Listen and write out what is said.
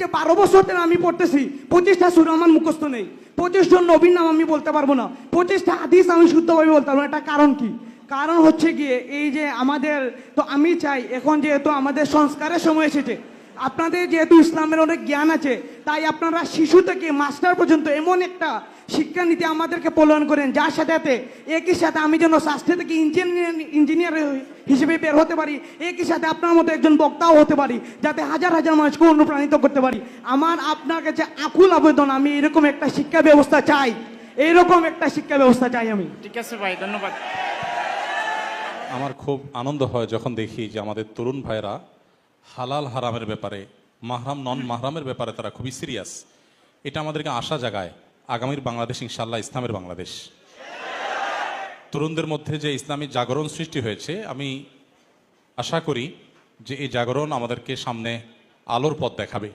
যে 12 বছর ধরে আমি পড়তেছি, 25টা সূরা আমার মুখস্থ নেই, 25 জন নবীর নাম আমি বলতে পারবো না, 25টা হাদিস আমি শুদ্ধভাবে বলতে পারবো না। এটা কারণ কি? কারণ হচ্ছে গিয়ে এই যে আমাদের, তো আমি চাই এখন যেহেতু আমাদের সংস্কারের সময় এসেছে, আপনাদের যেহেতু ইসলামের অনেক জ্ঞান আছে, তাই আপনারা শিশু থেকে মাস্টার পর্যন্ত এমন একটা শিক্ষানীতি আমাদেরকে প্রণয়ন করেন, যার সাথে একই সাথে আমি যেন স্বাস্থ্য থেকে ইঞ্জিনিয়ার হিসেবে বের হতে পারি, একই সাথে আপনার মতো একজন বক্তাও হতে পারি, যাতে হাজার হাজার মানুষকে অনুপ্রাণিত করতে পারি। আমার আপনার কাছে আকুল আবেদন, আমি এরকম একটা শিক্ষা ব্যবস্থা চাই, এইরকম একটা শিক্ষা ব্যবস্থা চাই আমি। ঠিক আছে ভাই, ধন্যবাদ। আমার খুব আনন্দ হয় যখন দেখি যে আমাদের তরুণ ভাইরা হালাল হারামের ব্যাপারে, মাহরাম নন মাহরামের ব্যাপারে তারা খুবই সিরিয়াস। এটা আমাদেরকে আশা জাগায় আগামীর বাংলাদেশ ইনশাল্লাহ ইসলামের বাংলাদেশ। তরুণদের মধ্যে যে ইসলামী জাগরণ সৃষ্টি হয়েছে, আমি আশা করি যে এই জাগরণ আমাদেরকে সামনে আলোর পথ দেখাবে।